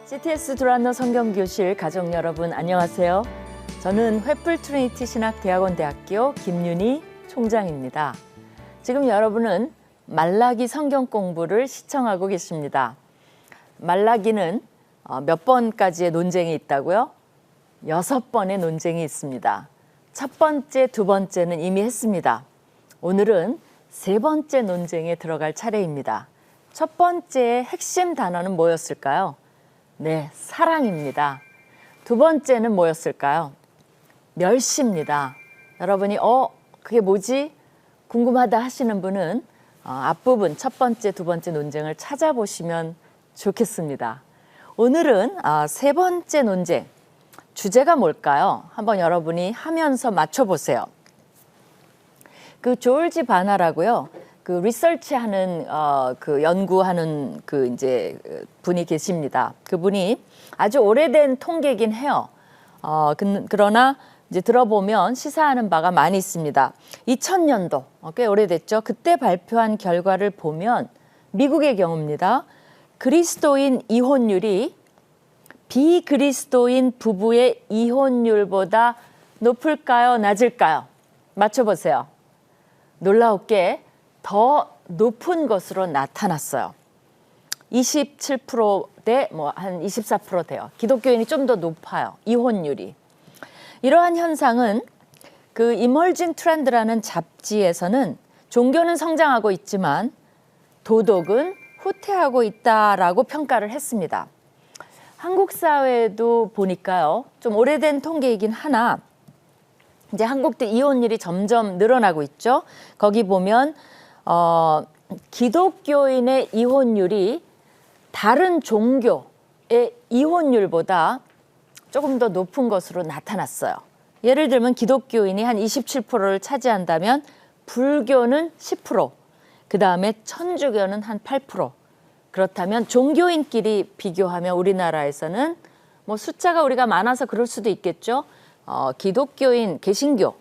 CTS 두란노 성경교실 가족 여러분 안녕하세요. 저는 횃불 트리니티 신학대학원 대학교 김윤희 총장입니다. 지금 여러분은 말라기 성경 공부를 시청하고 계십니다. 말라기는 몇 번까지의 논쟁이 있다고요? 6번의 논쟁이 있습니다. 첫 번째, 두 번째는 이미 했습니다. 오늘은 세 번째 논쟁에 들어갈 차례입니다. 첫 번째의 핵심 단어는 뭐였을까요? 네, 사랑입니다. 두 번째는 뭐였을까요? 멸시입니다. 여러분이 그게 뭐지? 궁금하다 하시는 분은 앞부분 첫 번째, 두 번째 논쟁을 찾아보시면 좋겠습니다. 오늘은 세 번째 논쟁, 주제가 뭘까요? 한번 여러분이 하면서 맞춰보세요. 그 조르지 바나라고요. 그 리서치하는 그 연구하는 그 이제 분이 계십니다. 그분이 아주 오래된 통계이긴 해요. 그러나 이제 들어보면 시사하는 바가 많이 있습니다. 2000년도 꽤 오래됐죠. 그때 발표한 결과를 보면 미국의 경우입니다. 그리스도인 이혼율이 비그리스도인 부부의 이혼율보다 높을까요? 낮을까요? 맞춰보세요. 놀라웠게 더 높은 것으로 나타났어요. 27%대 한 24% 돼요. 기독교인이 좀 더 높아요. 이혼율이. 이러한 현상은 그 이머징 트렌드라는 잡지에서는 종교는 성장하고 있지만 도덕은 후퇴하고 있다라고 평가를 했습니다. 한국 사회도 보니까요. 좀 오래된 통계이긴 하나 이제 한국도 이혼율이 점점 늘어나고 있죠. 거기 보면 기독교인의 이혼율이 다른 종교의 이혼율보다 조금 더 높은 것으로 나타났어요. 예를 들면 기독교인이 한 27%를 차지한다면 불교는 10%, 그 다음에 천주교는 한 8%. 그렇다면 종교인끼리 비교하면 우리나라에서는 숫자가 우리가 많아서 그럴 수도 있겠죠. 기독교인, 개신교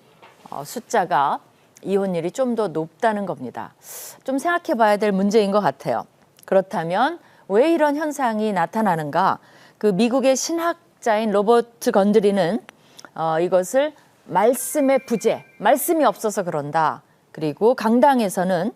숫자가 이혼율이 좀 더 높다는 겁니다. 좀 생각해 봐야 될 문제인 것 같아요. 그렇다면 왜 이런 현상이 나타나는가? 그 미국의 신학자인 로버트 건드리는 이것을 말씀의 부재, 말씀이 없어서 그런다. 그리고 강당에서는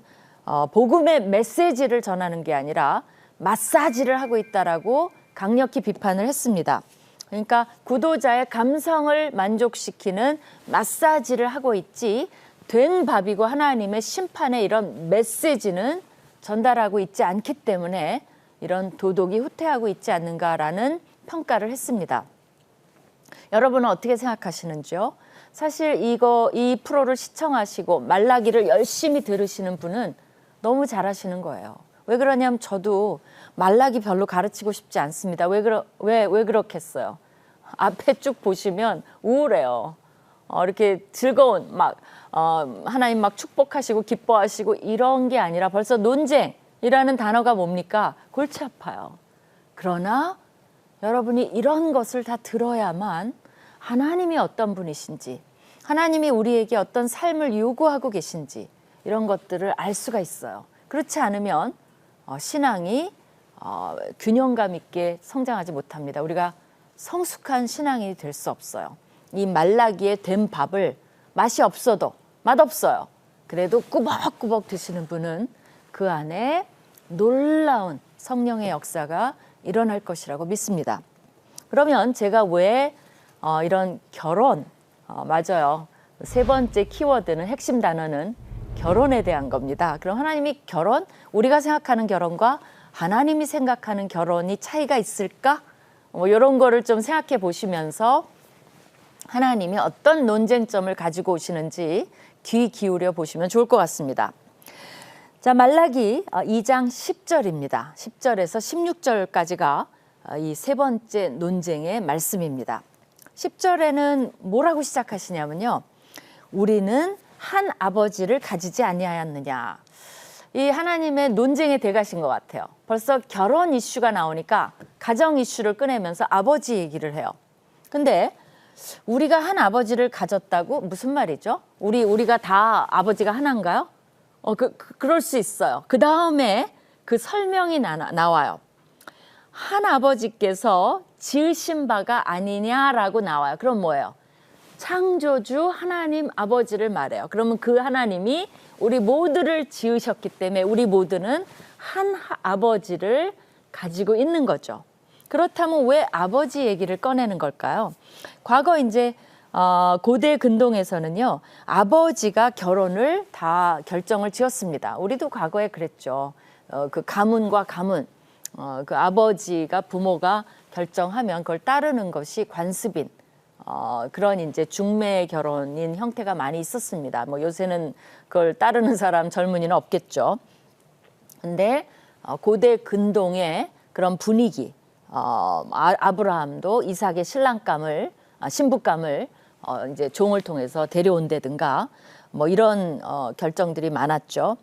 복음의 메시지를 전하는 게 아니라 마사지를 하고 있다라고 강력히 비판을 했습니다. 그러니까 구도자의 감성을 만족시키는 마사지를 하고 있지 된 밥이고 하나님의 심판의 이런 메시지는 전달하고 있지 않기 때문에 이런 도덕이 후퇴하고 있지 않는가라는 평가를 했습니다. 여러분은 어떻게 생각하시는지요? 사실 이 프로를 시청하시고 말라기를 열심히 들으시는 분은 너무 잘하시는 거예요. 왜 그러냐면 저도 말라기 별로 가르치고 싶지 않습니다. 왜 그렇겠어요? 앞에 쭉 보시면 우울해요. 이렇게 즐거운 하나님 막 축복하시고 기뻐하시고 이런 게 아니라 벌써 논쟁이라는 단어가 뭡니까? 골치 아파요. 그러나 여러분이 이런 것을 다 들어야만 하나님이 어떤 분이신지, 하나님이 우리에게 어떤 삶을 요구하고 계신지 이런 것들을 알 수가 있어요. 그렇지 않으면 신앙이 균형감 있게 성장하지 못합니다. 우리가 성숙한 신앙이 될 수 없어요. 이 말라기에 된 밥을 맛이 없어도 맛없어요. 그래도 꾸벅꾸벅 드시는 분은 그 안에 놀라운 성령의 역사가 일어날 것이라고 믿습니다. 그러면 제가 왜 이런 결혼, 맞아요. 세 번째 키워드는 핵심 단어는 결혼에 대한 겁니다. 그럼 하나님이 결혼, 우리가 생각하는 결혼과 하나님이 생각하는 결혼이 차이가 있을까? 이런 거를 좀 생각해 보시면서 하나님이 어떤 논쟁점을 가지고 오시는지 귀 기울여 보시면 좋을 것 같습니다. 자, 말라기 2장 10절입니다. 10절에서 16절까지가 이 세 번째 논쟁의 말씀입니다. 10절에는 뭐라고 시작하시냐면요. 우리는 한 아버지를 가지지 아니하였느냐. 이 하나님의 논쟁의 대가신 것 같아요. 벌써 결혼 이슈가 나오니까 가정 이슈를 꺼내면서 아버지 얘기를 해요. 근데 우리가 한 아버지를 가졌다고 무슨 말이죠? 우리가 다 아버지가 하나인가요? 그럴 수 있어요. 그 다음에 그 설명이 나와요. 한 아버지께서 지으신 바가 아니냐라고 나와요. 그럼 뭐예요? 창조주 하나님 아버지를 말해요. 그러면 그 하나님이 우리 모두를 지으셨기 때문에 우리 모두는 한 아버지를 가지고 있는 거죠. 그렇다면 왜 아버지 얘기를 꺼내는 걸까요? 과거 이제 고대 근동에서는요, 아버지가 결혼을 다 결정을 지었습니다. 우리도 과거에 그랬죠. 그 가문과 가문, 그 아버지가 부모가 결정하면 그걸 따르는 것이 관습인 그런 이제 중매 결혼인 형태가 많이 있었습니다. 뭐 요새는 그걸 따르는 사람 젊은이는 없겠죠. 근데 고대 근동의 그런 분위기, 아브라함도 이삭의 신부감을 이제 종을 통해서 데려온다든가 뭐 이런 결정들이 많았죠.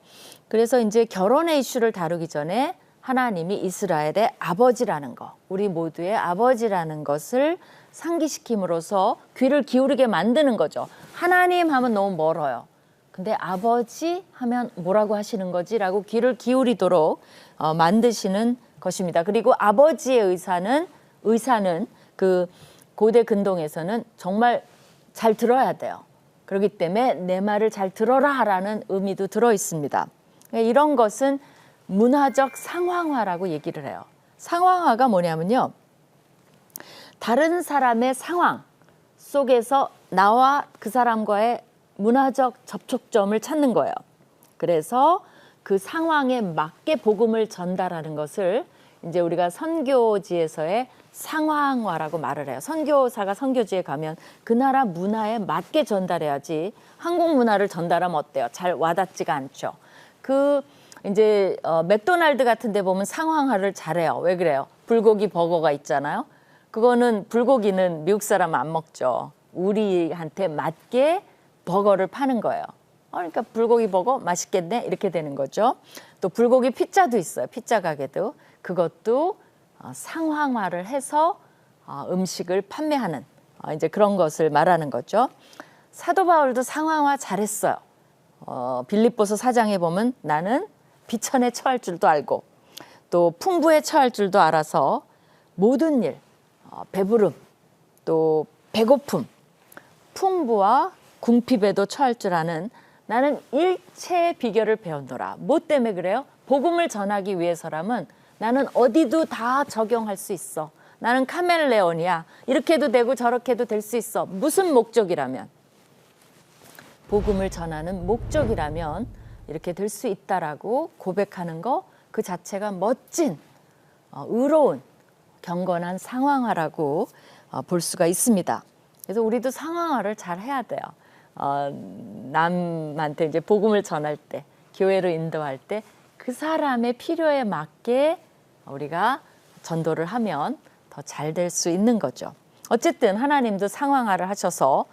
그래서 이제 결혼의 이슈를 다루기 전에 하나님이 이스라엘의 아버지라는 거, 우리 모두의 아버지라는 것을 상기시킴으로써 귀를 기울이게 만드는 거죠. 하나님 하면 너무 멀어요. 근데 아버지 하면 뭐라고 하시는 거지? 라고 귀를 기울이도록 만드시는 것입니다. 그리고 아버지의 의사는 그 고대 근동에서는 정말 잘 들어야 돼요. 그렇기 때문에 내 말을 잘 들어라 라는 의미도 들어 있습니다. 이런 것은 문화적 상황화라고 얘기를 해요. 상황화가 뭐냐면요, 다른 사람의 상황 속에서 나와 그 사람과의 문화적 접촉점을 찾는 거예요. 그래서 그 상황에 맞게 복음을 전달하는 것을 이제 우리가 선교지에서의 상황화라고 말을 해요. 선교사가 선교지에 가면 그 나라 문화에 맞게 전달해야지 한국 문화를 전달하면 어때요? 잘 와닿지가 않죠. 그 이제 맥도날드 같은 데 보면 상황화를 잘해요. 왜 그래요? 불고기 버거가 있잖아요. 그거는 불고기는 미국 사람은 안 먹죠. 우리한테 맞게 버거를 파는 거예요. 그러니까 불고기 버거 맛있겠네 이렇게 되는 거죠. 또 불고기 피자도 있어요. 피자 가게도. 그것도 상황화를 해서 음식을 판매하는 이제 그런 것을 말하는 거죠. 사도 바울도 상황화 잘했어요. 빌립보서 4장에 보면 나는 비천에 처할 줄도 알고 또 풍부에 처할 줄도 알아서 모든 일, 배부름, 또 배고픔, 풍부와 궁핍에도 처할 줄 아는 나는 일체의 비결을 배웠노라. 뭐 때문에 그래요? 복음을 전하기 위해서라면 나는 어디도 다 적용할 수 있어. 나는 카멜레온이야. 이렇게 해도 되고 저렇게 해도 될 수 있어. 무슨 목적이라면? 복음을 전하는 목적이라면 이렇게 될 수 있다라고 고백하는 거 그 자체가 멋진 의로운 경건한 상황화라고 볼 수가 있습니다. 그래서 우리도 상황화를 잘 해야 돼요. 남한테 이제 복음을 전할 때, 교회로 인도할 때 그 사람의 필요에 맞게 우리가 전도를 하면 더 잘 될 수 있는 거죠. 어쨌든 하나님도 상황화를 하셔서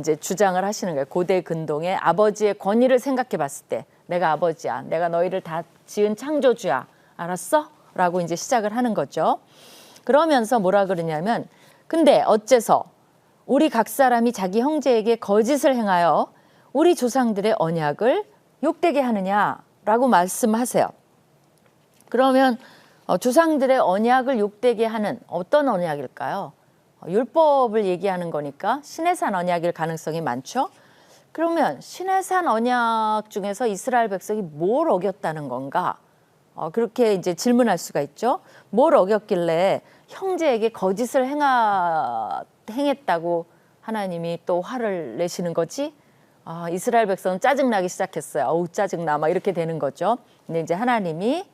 이제 주장을 하시는 거예요. 고대 근동의 아버지의 권위를 생각해 봤을 때 내가 아버지야. 내가 너희를 다 지은 창조주야. 알았어? 라고 이제 시작을 하는 거죠. 그러면서 뭐라 그러냐면 근데 어째서 우리 각 사람이 자기 형제에게 거짓을 행하여 우리 조상들의 언약을 욕되게 하느냐라고 말씀하세요. 그러면 조상들의 언약을 욕되게 하는 어떤 언약일까요? 율법을 얘기하는 거니까 시내산 언약일 가능성이 많죠. 그러면 시내산 언약 중에서 이스라엘 백성이 뭘 어겼다는 건가? 그렇게 이제 질문할 수가 있죠. 뭘 어겼길래 형제에게 거짓을 행했다고 하나님이 또 화를 내시는 거지? 이스라엘 백성은 짜증나기 시작했어요. 어우 짜증나 막 이렇게 되는 거죠. 근데 이제 하나님이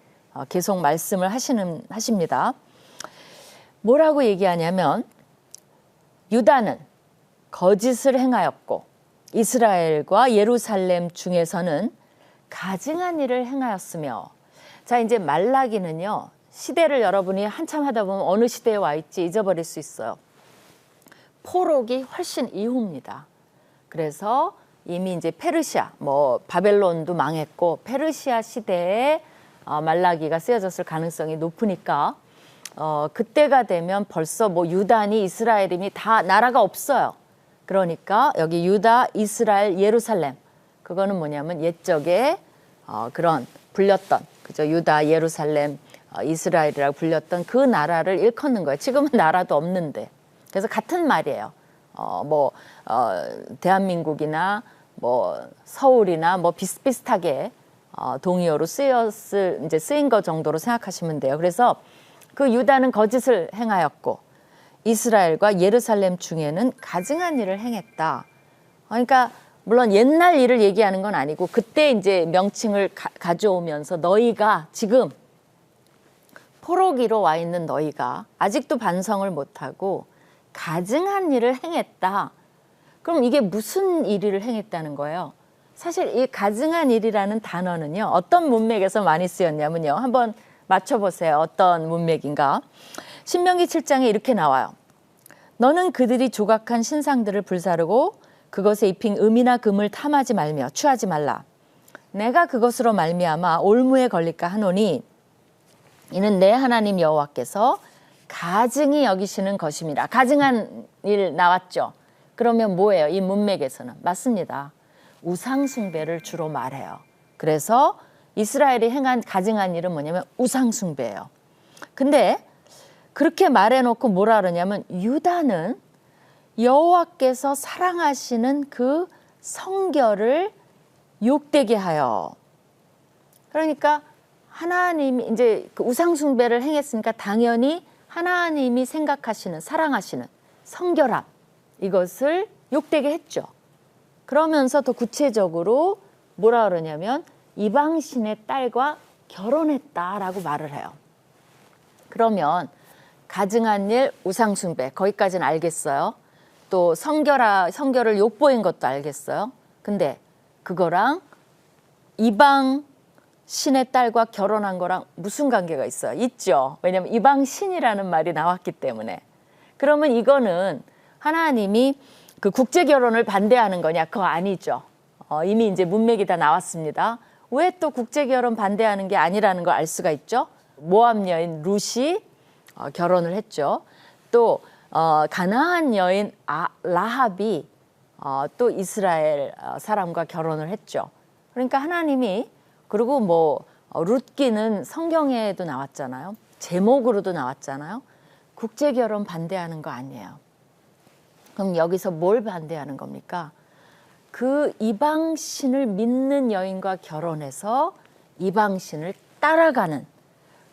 계속 말씀을 하십니다. 뭐라고 얘기하냐면 유다는 거짓을 행하였고 이스라엘과 예루살렘 중에서는 가증한 일을 행하였으며 자 이제 말라기는요. 시대를 여러분이 한참 하다 보면 어느 시대에 와 있지 잊어버릴 수 있어요. 포로기 훨씬 이후입니다. 그래서 이미 이제 페르시아, 뭐 바벨론도 망했고 페르시아 시대에 말라기가 쓰여졌을 가능성이 높으니까 그때가 되면 벌써 뭐 유다니 이스라엘이니 다 나라가 없어요. 그러니까 여기 유다, 이스라엘, 예루살렘 그거는 뭐냐면 옛적에 그런 불렸던 그죠 유다, 예루살렘 이스라엘이라고 불렸던 그 나라를 일컫는 거예요. 지금은 나라도 없는데. 그래서 같은 말이에요. 대한민국이나 뭐 서울이나 뭐 비슷비슷하게 동의어로 쓰인 것 정도로 생각하시면 돼요. 그래서 그 유다는 거짓을 행하였고 이스라엘과 예루살렘 중에는 가증한 일을 행했다. 그러니까 물론 옛날 일을 얘기하는 건 아니고 그때 이제 명칭을 가져오면서 너희가 지금 포로기로 와 있는 너희가 아직도 반성을 못하고 가증한 일을 행했다. 그럼 이게 무슨 일을 행했다는 거예요? 사실 이 가증한 일이라는 단어는요. 어떤 문맥에서 많이 쓰였냐면요. 한번 맞춰보세요. 어떤 문맥인가. 신명기 7장에 이렇게 나와요. 너는 그들이 조각한 신상들을 불사르고 그것에 입힌 금이나 금을 탐하지 말며 취하지 말라. 내가 그것으로 말미암아 올무에 걸릴까 하노니 이는 내 하나님 여호와께서 가증히 여기시는 것임이라. 가증한 일 나왔죠. 그러면 뭐예요? 이 문맥에서는 맞습니다. 우상 숭배를 주로 말해요. 그래서 이스라엘이 행한 가증한 일은 뭐냐면 우상 숭배예요. 근데 그렇게 말해놓고 뭐라 그러냐면 유다는 여호와께서 사랑하시는 그 성결을 욕되게 하여. 그러니까 하나님이 이제 그 우상 숭배를 행했으니까 당연히 하나님이 생각하시는 사랑하시는 성결함 이것을 욕되게 했죠. 그러면서 더 구체적으로 뭐라 그러냐면 이방신의 딸과 결혼했다라고 말을 해요. 그러면 가증한 일, 우상 숭배 거기까지는 알겠어요. 또 성결을 욕보인 것도 알겠어요. 근데 그거랑 이방 신의 딸과 결혼한 거랑 무슨 관계가 있어요? 있죠. 왜냐하면 이방 신이라는 말이 나왔기 때문에. 그러면 이거는 하나님이 그 국제 결혼을 반대하는 거냐? 그거 아니죠. 이미 이제 문맥이 다 나왔습니다. 왜 또 국제 결혼 반대하는 게 아니라는 걸 알 수가 있죠. 모압 여인 룻이 결혼을 했죠. 또 가나안 여인 라합이 또 이스라엘 사람과 결혼을 했죠. 그러니까 하나님이 그리고 뭐 룻기는 성경에도 나왔잖아요. 제목으로도 나왔잖아요. 국제 결혼 반대하는 거 아니에요. 그럼 여기서 뭘 반대하는 겁니까? 그 이방신을 믿는 여인과 결혼해서 이방신을 따라가는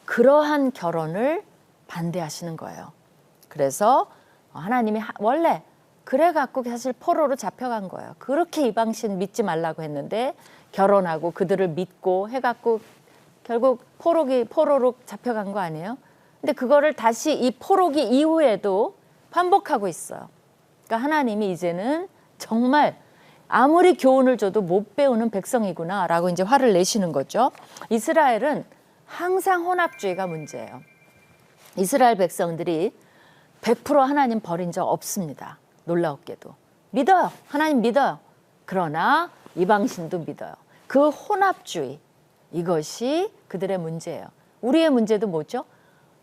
그러한 결혼을 반대하시는 거예요. 그래서 하나님이 원래 그래갖고 사실 포로로 잡혀간 거예요. 그렇게 이방신 믿지 말라고 했는데 결혼하고 그들을 믿고 해갖고 결국 포로로 잡혀간 거 아니에요? 근데 그거를 다시 이 포로기 이후에도 반복하고 있어요. 그러니까 하나님이 이제는 정말 아무리 교훈을 줘도 못 배우는 백성이구나라고 이제 화를 내시는 거죠. 이스라엘은 항상 혼합주의가 문제예요. 이스라엘 백성들이 100% 하나님 버린 적 없습니다. 놀라웠게도. 믿어요. 하나님 믿어요. 그러나 이방신도 믿어요. 그 혼합주의, 이것이 그들의 문제예요. 우리의 문제도 뭐죠?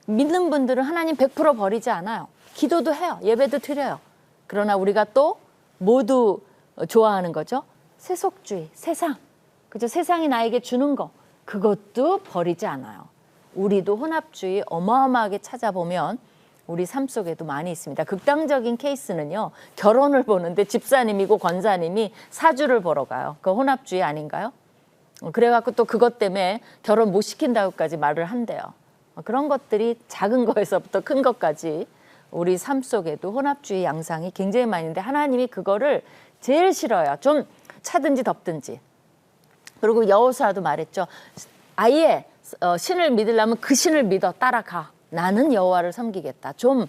믿는 분들은 하나님 100% 버리지 않아요. 기도도 해요. 예배도 드려요. 그러나 우리가 또 모두 좋아하는 거죠. 세속주의, 세상. 그죠? 세상이 나에게 주는 거. 그것도 버리지 않아요. 우리도 혼합주의 어마어마하게 찾아보면 우리 삶 속에도 많이 있습니다. 극단적인 케이스는요. 결혼을 보는데 집사님이고 권사님이 사주를 보러 가요. 그거 혼합주의 아닌가요? 그래갖고 또 그것 때문에 결혼 못 시킨다고까지 말을 한대요. 그런 것들이 작은 거에서부터 큰 것까지 우리 삶 속에도 혼합주의 양상이 굉장히 많이 있는데 하나님이 그거를 제일 싫어요. 좀 차든지 덥든지. 그리고 여호수아도 말했죠. 아예 신을 믿으려면 그 신을 믿어 따라가. 나는 여호와를 섬기겠다. 좀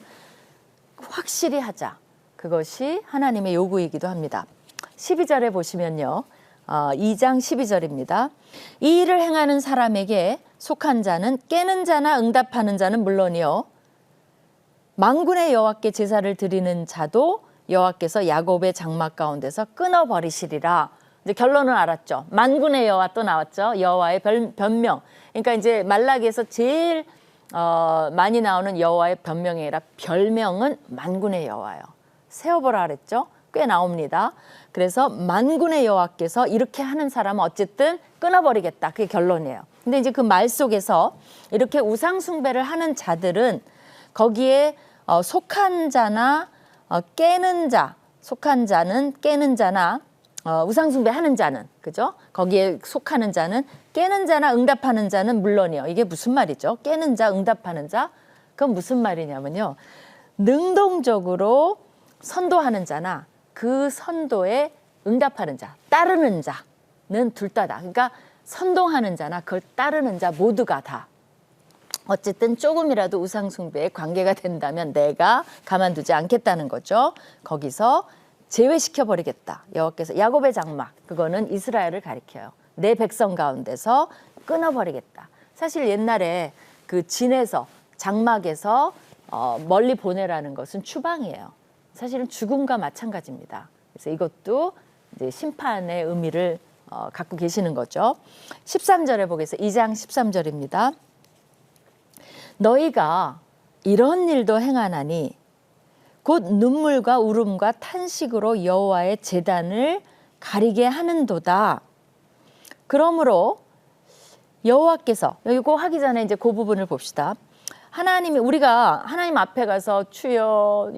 확실히 하자. 그것이 하나님의 요구이기도 합니다. 12절에 보시면요. 2장 12절입니다. 이 일을 행하는 사람에게 속한 자는 깨는 자나 응답하는 자는 물론이요. 만군의 여호와께 제사를 드리는 자도 여호와께서 야곱의 장막 가운데서 끊어버리시리라. 이제 결론은 알았죠. 만군의 여호와 또 나왔죠. 여호와의 변명. 그러니까 이제 말라기에서 제일 많이 나오는 여호와의 변명이 아니라 별명은 만군의 여호와예요. 세어보라 그랬죠. 꽤 나옵니다. 그래서 만군의 여호와께서 이렇게 하는 사람은 어쨌든 끊어버리겠다. 그게 결론이에요. 근데 이제 그 말 속에서 이렇게 우상 숭배를 하는 자들은 거기에 속한 자나 깨는 자, 속한 자는 깨는 자나 우상 숭배하는 자는, 그죠? 거기에 속하는 자는, 깨는 자나 응답하는 자는 물론이요. 이게 무슨 말이죠? 깨는 자, 응답하는 자. 그건 무슨 말이냐면요. 능동적으로 선도하는 자나 그 선도에 응답하는 자, 따르는 자는 둘 다다. 그러니까 선동하는 자나 그걸 따르는 자 모두가 다 어쨌든 조금이라도 우상 숭배에 관계가 된다면 내가 가만두지 않겠다는 거죠. 거기서 제외시켜 버리겠다. 여호와께서 야곱의 장막, 그거는 이스라엘을 가리켜요. 내 백성 가운데서 끊어버리겠다. 사실 옛날에 그 진에서 장막에서 멀리 보내라는 것은 추방이에요. 사실은 죽음과 마찬가지입니다. 그래서 이것도 이제 심판의 의미를 갖고 계시는 거죠. 13절에 보겠습니다. 2장 13절입니다. 너희가 이런 일도 행하나니 곧 눈물과 울음과 탄식으로 여호와의 제단을 가리게 하는도다. 그러므로 여호와께서, 여기 꼭 하기 전에 이제 그 부분을 봅시다. 하나님이, 우리가 하나님 앞에 가서 주여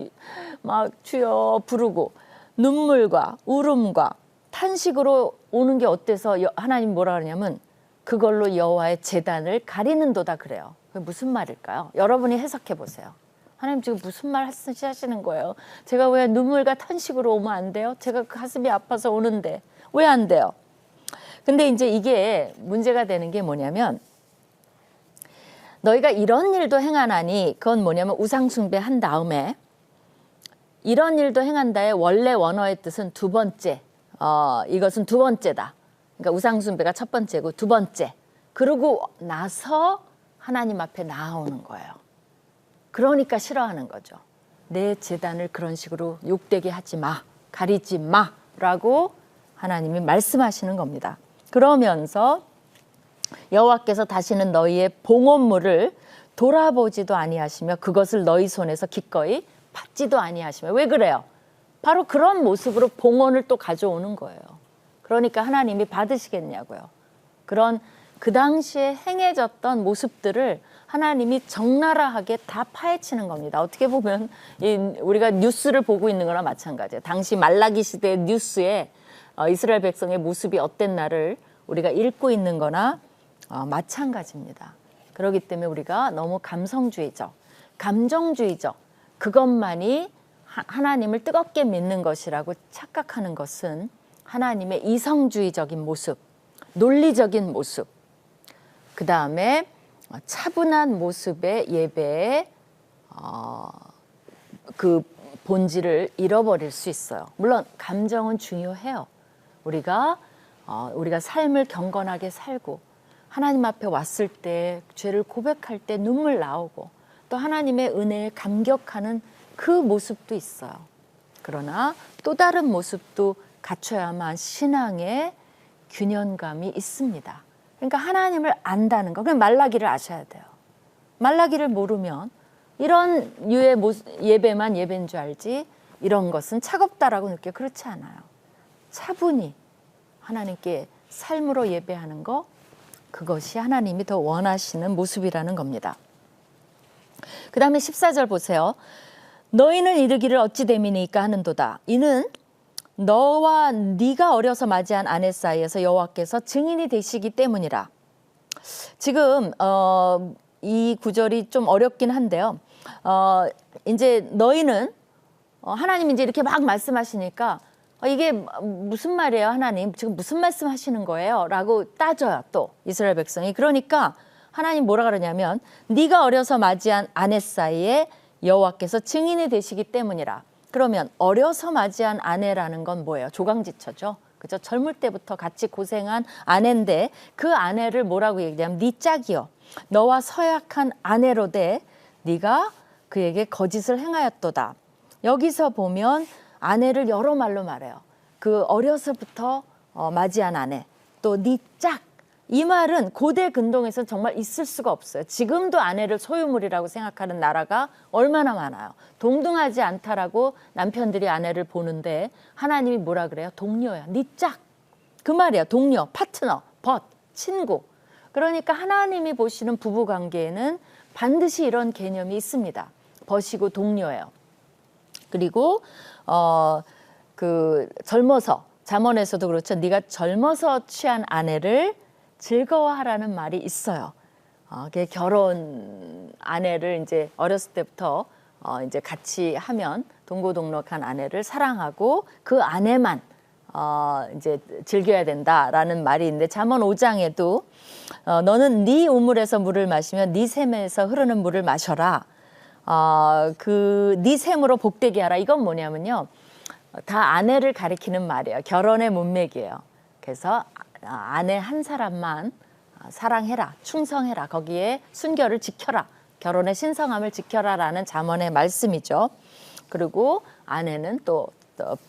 막 주여 부르고 눈물과 울음과 탄식으로 오는 게 어때서 하나님 뭐라 그러냐면 그걸로 여호와의 제단을 가리는도다 그래요. 그게 무슨 말일까요? 여러분이 해석해 보세요. 하나님 지금 무슨 말 하시는 거예요? 제가 왜 눈물과 탄식으로 오면 안 돼요? 제가 가슴이 아파서 오는데 왜 안 돼요? 근데 이제 이게 문제가 되는 게 뭐냐면 너희가 이런 일도 행하나니 그건 뭐냐면 우상 숭배한 다음에 이런 일도 행한다의 원래 원어의 뜻은 두 번째, 이것은 두 번째다. 그러니까 우상 숭배가 첫 번째고 두 번째. 그러고 나서 하나님 앞에 나아오는 거예요. 그러니까 싫어하는 거죠. 내 제단을 그런 식으로 욕되게 하지 마, 가리지 마라고 하나님이 말씀하시는 겁니다. 그러면서 여호와께서 다시는 너희의 봉헌물을 돌아보지도 아니하시며 그것을 너희 손에서 기꺼이 받지도 아니하시며. 왜 그래요? 바로 그런 모습으로 봉헌을 또 가져오는 거예요. 그러니까 하나님이 받으시겠냐고요. 그런 그 당시에 행해졌던 모습들을 하나님이 적나라하게 다 파헤치는 겁니다. 어떻게 보면 우리가 뉴스를 보고 있는 거나 마찬가지예요. 당시 말라기 시대의 뉴스에 이스라엘 백성의 모습이 어땠나를 우리가 읽고 있는 거나 마찬가지입니다. 그렇기 때문에 우리가 너무 감성주의적, 감정주의적, 그것만이 하나님을 뜨겁게 믿는 것이라고 착각하는 것은 하나님의 이성주의적인 모습, 논리적인 모습, 그 다음에 차분한 모습의 예배에 그 본질을 잃어버릴 수 있어요. 물론 감정은 중요해요. 우리가 삶을 경건하게 살고 하나님 앞에 왔을 때 죄를 고백할 때 눈물 나오고 또 하나님의 은혜에 감격하는 그 모습도 있어요. 그러나 또 다른 모습도 갖춰야만 신앙의 균형감이 있습니다. 그러니까 하나님을 안다는 거, 그냥 말라기를 아셔야 돼요. 말라기를 모르면 이런 유의 예배만 예배인 줄 알지 이런 것은 차갑다라고 느껴요. 그렇지 않아요. 차분히 하나님께 삶으로 예배하는 거, 그것이 하나님이 더 원하시는 모습이라는 겁니다. 그 다음에 14절 보세요. 너희는 이르기를 어찌 됨이니까 하는도다. 이는 너와 네가 어려서 맞이한 아내 사이에서 여호와께서 증인이 되시기 때문이라. 지금 이 구절이 좀 어렵긴 한데요. 이제 너희는 하나님이 이제 이렇게 막 말씀하시니까 이게 무슨 말이에요, 하나님? 지금 무슨 말씀하시는 거예요? 라고 따져요, 또 이스라엘 백성이. 그러니까 하나님 뭐라 그러냐면 네가 어려서 맞이한 아내 사이에 여호와께서 증인이 되시기 때문이라. 그러면 어려서 맞이한 아내라는 건 뭐예요? 조강지처죠. 그죠? 젊을 때부터 같이 고생한 아내인데 그 아내를 뭐라고 얘기하냐면 네 짝이요. 너와 서약한 아내로 돼 네가 그에게 거짓을 행하였도다. 여기서 보면 아내를 여러 말로 말해요. 그 어려서부터 맞이한 아내, 또 네 짝. 이 말은 고대 근동에서는 정말 있을 수가 없어요. 지금도 아내를 소유물이라고 생각하는 나라가 얼마나 많아요. 동등하지 않다라고 남편들이 아내를 보는데 하나님이 뭐라 그래요? 동료야, 네 짝. 그 말이야. 동료, 파트너, 벗, 친구. 그러니까 하나님이 보시는 부부 관계에는 반드시 이런 개념이 있습니다. 벗이고 동료예요. 그리고 젊어서 잠언에서도 그렇죠. 네가 젊어서 취한 아내를 즐거워하라는 말이 있어요. 결혼 아내를 이제 어렸을 때부터 이제 같이 하면 동고동락한 아내를 사랑하고 그 아내만 이제 즐겨야 된다라는 말이 있는데 잠언 5장에도 너는 네 우물에서 물을 마시며 네 샘에서 흐르는 물을 마셔라. 네 샘으로 복되게 하라. 이건 뭐냐면요. 다 아내를 가리키는 말이에요. 결혼의 문맥이에요. 그래서 아내 한 사람만 사랑해라, 충성해라, 거기에 순결을 지켜라, 결혼의 신성함을 지켜라라는 잠언의 말씀이죠. 그리고 아내는 또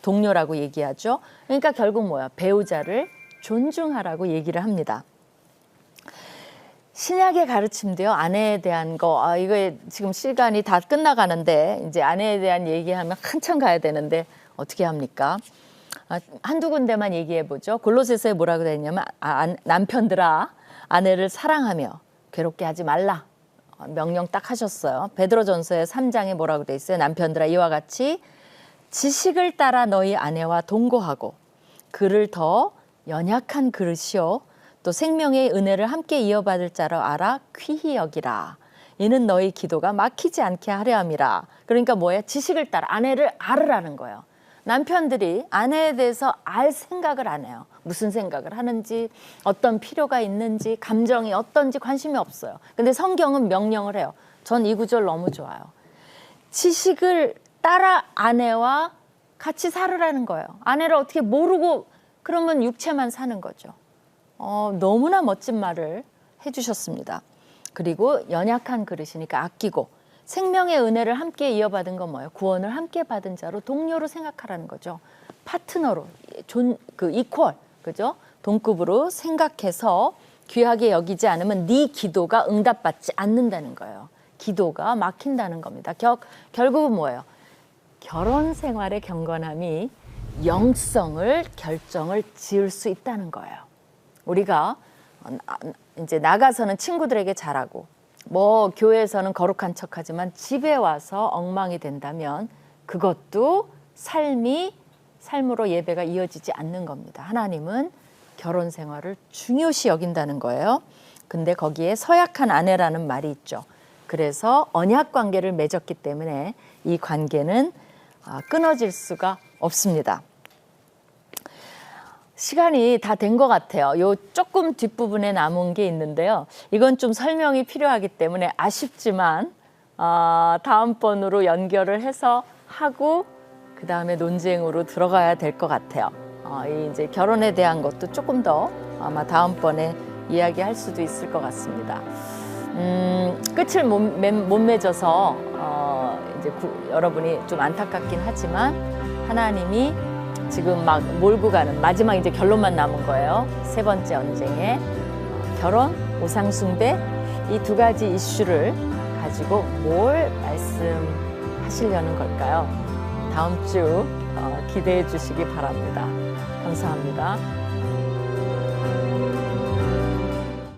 동료라고 얘기하죠. 그러니까 결국 뭐야? 배우자를 존중하라고 얘기를 합니다. 신약의 가르침도요. 아내에 대한 거, 이거 지금 시간이 다 끝나가는데 이제 아내에 대한 얘기하면 한참 가야 되는데 어떻게 합니까? 한두 군데만 얘기해 보죠. 골로새서에 뭐라고 되어 있냐면 남편들아 아내를 사랑하며 괴롭게 하지 말라. 명령 딱 하셨어요. 베드로전서의 3장에 뭐라고 되어 있어요? 남편들아 이와 같이 지식을 따라 너희 아내와 동거하고 그를 더 연약한 그릇이요 또 생명의 은혜를 함께 이어받을 자로 알아 귀히 여기라. 이는 너희 기도가 막히지 않게 하려 함이라. 그러니까 뭐예요? 지식을 따라 아내를 알으라는 거예요. 남편들이 아내에 대해서 알 생각을 안 해요. 무슨 생각을 하는지, 어떤 필요가 있는지, 감정이 어떤지 관심이 없어요. 근데 성경은 명령을 해요. 전 이 구절 너무 좋아요. 지식을 따라 아내와 같이 살으라는 거예요. 아내를 어떻게 모르고 그러면 육체만 사는 거죠. 너무나 멋진 말을 해주셨습니다. 그리고 연약한 그릇이니까 아끼고 생명의 은혜를 함께 이어받은 건 뭐예요? 구원을 함께 받은 자로 동료로 생각하라는 거죠. 파트너로, 이퀄, 그죠? 동급으로 생각해서 귀하게 여기지 않으면 네 기도가 응답받지 않는다는 거예요. 기도가 막힌다는 겁니다. 결국은 뭐예요? 결혼 생활의 경건함이 영성을 결정을 지을 수 있다는 거예요. 우리가 이제 나가서는 친구들에게 잘하고 뭐 교회에서는 거룩한 척하지만 집에 와서 엉망이 된다면 그것도 삶으로 예배가 이어지지 않는 겁니다. 하나님은 결혼 생활을 중요시 여긴다는 거예요. 근데 거기에 서약한 아내라는 말이 있죠. 그래서 언약 관계를 맺었기 때문에 이 관계는 끊어질 수가 없습니다. 시간이 다 된 것 같아요. 요 조금 뒷부분에 남은 게 있는데요. 이건 좀 설명이 필요하기 때문에 아쉽지만 다음번으로 연결을 해서 하고 그 다음에 논쟁으로 들어가야 될 것 같아요. 이제 결혼에 대한 것도 조금 더 아마 다음번에 이야기할 수도 있을 것 같습니다. 끝을 못 맺어서 이제 여러분이 좀 안타깝긴 하지만 하나님이 지금 막 몰고 가는 마지막 이제 결론만 남은 거예요. 세 번째 언쟁에 결혼, 우상숭배 이 두 가지 이슈를 가지고 뭘 말씀하시려는 걸까요? 다음 주 기대해 주시기 바랍니다. 감사합니다.